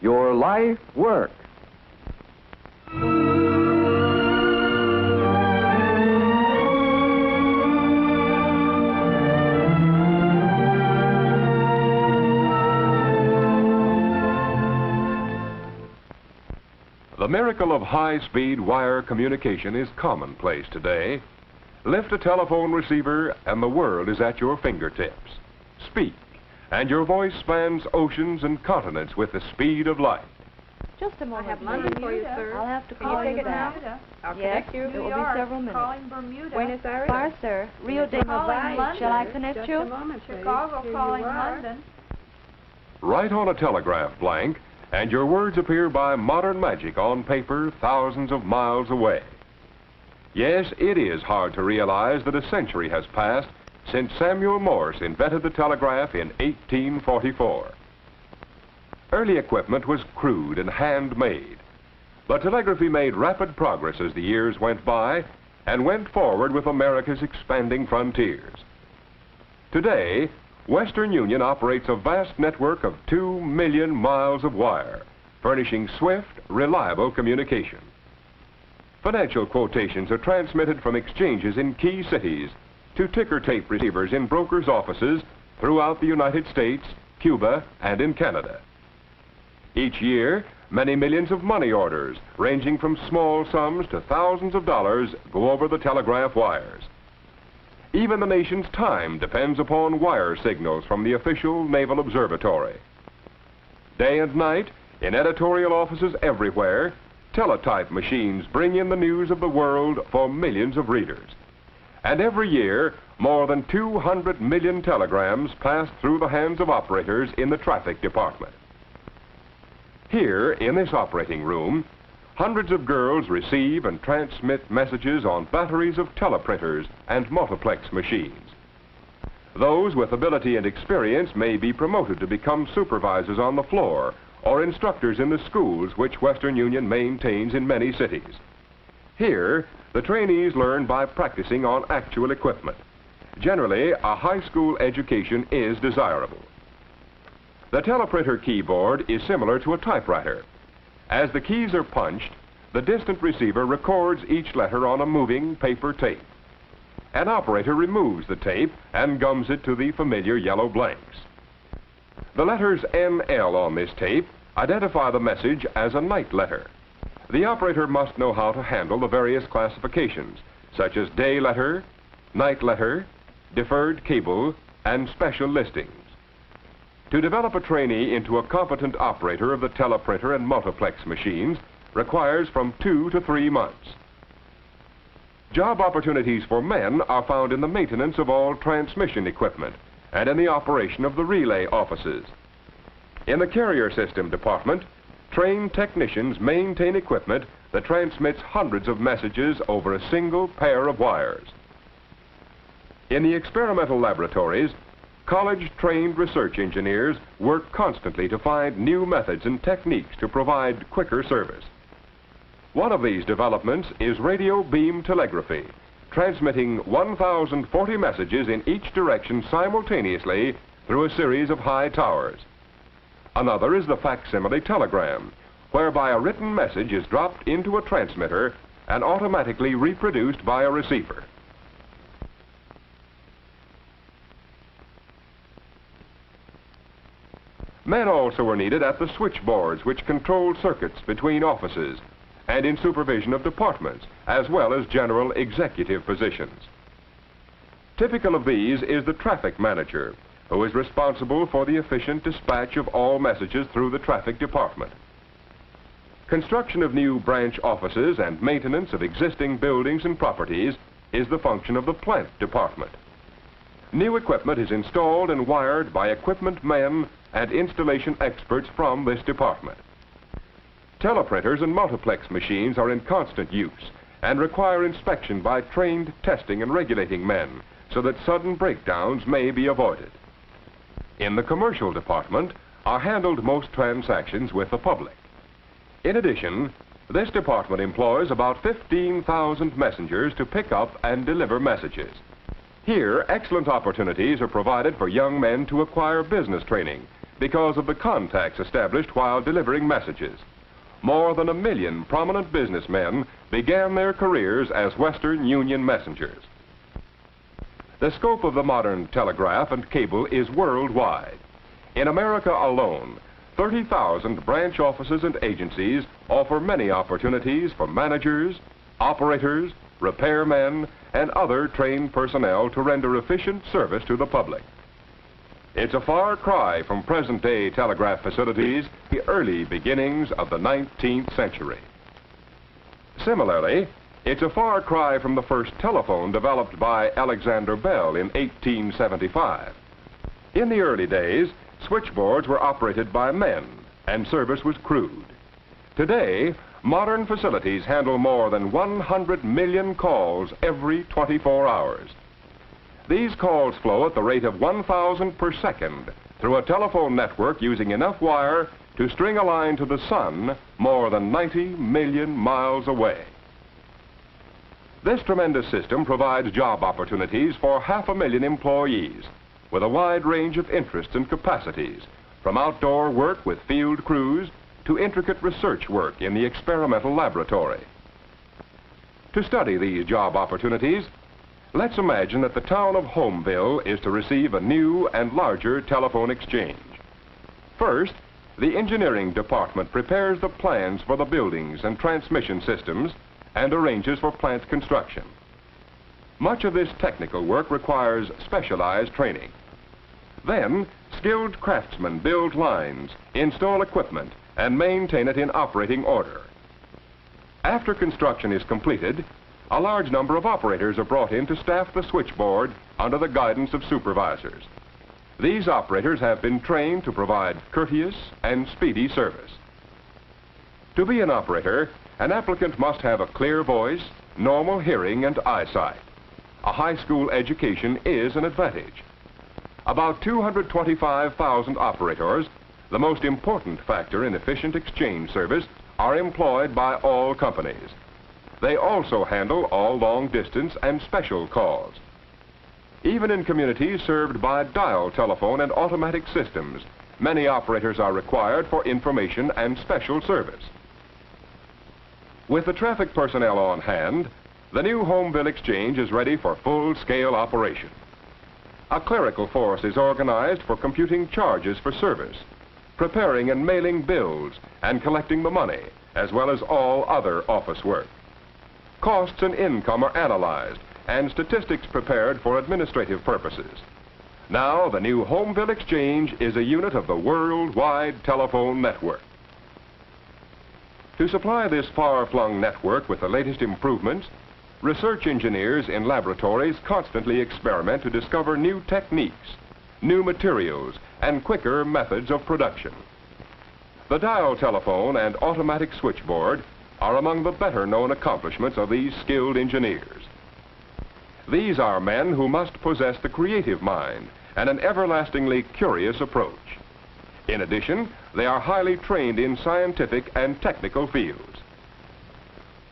your life work. The miracle of high-speed wire communication is commonplace today. Lift a telephone receiver and the world is at your fingertips. Speak, and your voice spans oceans and continents with the speed of light. Just a moment. I have London for you, sir. I'll have to Can call you take it back. now? I'll Yes, connect you. it will be several minutes. Calling Bermuda. Buenos Aires. Far, sir. Rio de Janeiro. Shall I connect Just you? a moment, please. Chicago calling London. Write on a telegraph blank, and your words appear by modern magic on paper thousands of miles away. Yes, it is hard to realize that a century has passed since Samuel Morse invented the telegraph in 1844. Early equipment was crude and handmade, but telegraphy made rapid progress as the years went by and went forward with America's expanding frontiers. Today, Western Union operates a vast network of 2 million miles of wire, furnishing swift, reliable communication. Financial quotations are transmitted from exchanges in key cities to ticker tape receivers in brokers' offices throughout the United States, Cuba, and in Canada. Each year, many millions of money orders, ranging from small sums to thousands of dollars, go over the telegraph wires. Even the nation's time depends upon wire signals from the official Naval Observatory. Day and night, in editorial offices everywhere, teletype machines bring in the news of the world for millions of readers. And every year, more than 200 million telegrams pass through the hands of operators in the traffic department. Here, in this operating room, hundreds of girls receive and transmit messages on batteries of teleprinters and multiplex machines. Those with ability and experience may be promoted to become supervisors on the floor or instructors in the schools which Western Union maintains in many cities. Here, the trainees learn by practicing on actual equipment. Generally, a high school education is desirable. The teleprinter keyboard is similar to a typewriter. As the keys are punched, the distant receiver records each letter on a moving paper tape. An operator removes the tape and gums it to the familiar yellow blanks. The letters NL on this tape identify the message as a night letter. The operator must know how to handle the various classifications, such as day letter, night letter, deferred cable, and special listings. To develop a trainee into a competent operator of the teleprinter and multiplex machines requires from 2 to 3 months. Job opportunities for men are found in the maintenance of all transmission equipment and in the operation of the relay offices. In the carrier system department, trained technicians maintain equipment that transmits hundreds of messages over a single pair of wires. In the experimental laboratories, college-trained research engineers work constantly to find new methods and techniques to provide quicker service. One of these developments is radio beam telegraphy, transmitting 1,040 messages in each direction simultaneously through a series of high towers. Another is the facsimile telegram, whereby a written message is dropped into a transmitter and automatically reproduced by a receiver. Men also are needed at the switchboards which control circuits between offices and in supervision of departments, as well as general executive positions. Typical of these is the traffic manager, who is responsible for the efficient dispatch of all messages through the traffic department. Construction of new branch offices and maintenance of existing buildings and properties is the function of the plant department. New equipment is installed and wired by equipment men and installation experts from this department. Teleprinters and multiplex machines are in constant use and require inspection by trained testing and regulating men so that sudden breakdowns may be avoided. In the commercial department are handled most transactions with the public. In addition, this department employs about 15,000 messengers to pick up and deliver messages. Here, excellent opportunities are provided for young men to acquire business training because of the contacts established while delivering messages. More than 1 million prominent businessmen began their careers as Western Union messengers. The scope of the modern telegraph and cable is worldwide. In America alone, 30,000 branch offices and agencies offer many opportunities for managers, operators, repairmen, and other trained personnel to render efficient service to the public. It's a far cry from present-day telegraph facilities, the early beginnings of the 19th century. Similarly, it's a far cry from the first telephone developed by Alexander Bell in 1875. In the early days, switchboards were operated by men, and service was crude. Today, modern facilities handle more than 100 million calls every 24 hours. These calls flow at the rate of 1,000 per second through a telephone network using enough wire to string a line to the sun more than 90 million miles away. This tremendous system provides job opportunities for 500,000 employees with a wide range of interests and capacities, from outdoor work with field crews to intricate research work in the experimental laboratory. To study these job opportunities, let's imagine that the town of Homeville is to receive a new and larger telephone exchange. First, the engineering department prepares the plans for the buildings and transmission systems and arranges for plant construction. Much of this technical work requires specialized training. Then, skilled craftsmen build lines, install equipment, and maintain it in operating order. After construction is completed, a large number of operators are brought in to staff the switchboard under the guidance of supervisors. These operators have been trained to provide courteous and speedy service. To be an operator, an applicant must have a clear voice, normal hearing, and eyesight. A high school education is an advantage. About 225,000 operators, the most important factor in efficient exchange service, are employed by all companies. They also handle all long-distance and special calls. Even in communities served by dial telephone and automatic systems, many operators are required for information and special service. With the traffic personnel on hand, the new Homeville Exchange is ready for full-scale operation. A clerical force is organized for computing charges for service, preparing and mailing bills, and collecting the money, as well as all other office work. Costs and income are analyzed and statistics prepared for administrative purposes. Now, the new Homeville Exchange is a unit of the worldwide telephone network. To supply this far-flung network with the latest improvements, research engineers in laboratories constantly experiment to discover new techniques, new materials, and quicker methods of production. The dial telephone and automatic switchboard are among the better-known accomplishments of these skilled engineers. These are men who must possess the creative mind and an everlastingly curious approach. In addition, they are highly trained in scientific and technical fields.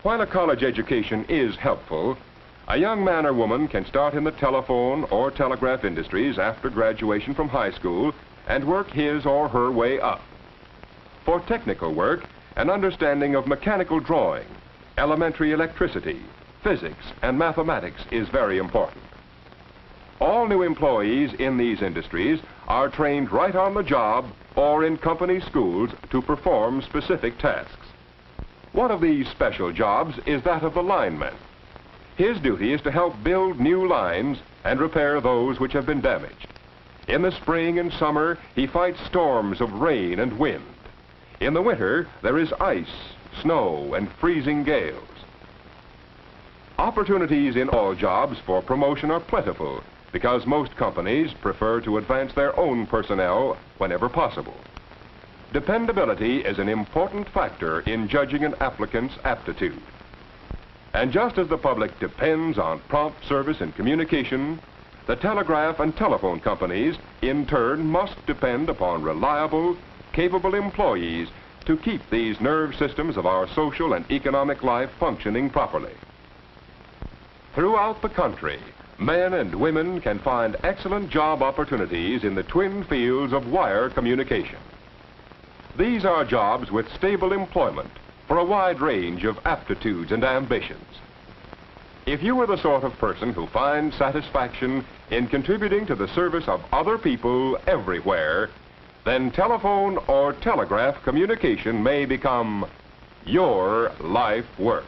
While a college education is helpful, a young man or woman can start in the telephone or telegraph industries after graduation from high school and work his or her way up. For technical work, an understanding of mechanical drawing, elementary electricity, physics, and mathematics is very important. All new employees in these industries are trained right on the job or in company schools to perform specific tasks. One of these special jobs is that of the lineman. His duty is to help build new lines and repair those which have been damaged. In the spring and summer, he fights storms of rain and wind. In the winter, there is ice, snow, and freezing gales. Opportunities in all jobs for promotion are plentiful because most companies prefer to advance their own personnel whenever possible. Dependability is an important factor in judging an applicant's aptitude. And just as the public depends on prompt service and communication, the telegraph and telephone companies, in turn, must depend upon reliable, capable employees to keep these nerve systems of our social and economic life functioning properly. Throughout the country, Men and women can find excellent job opportunities in the twin fields of wire communication. These are jobs with stable employment for a wide range of aptitudes and ambitions. If you are the sort of person who finds satisfaction in contributing to the service of other people everywhere, then telephone or telegraph communication may become your life work.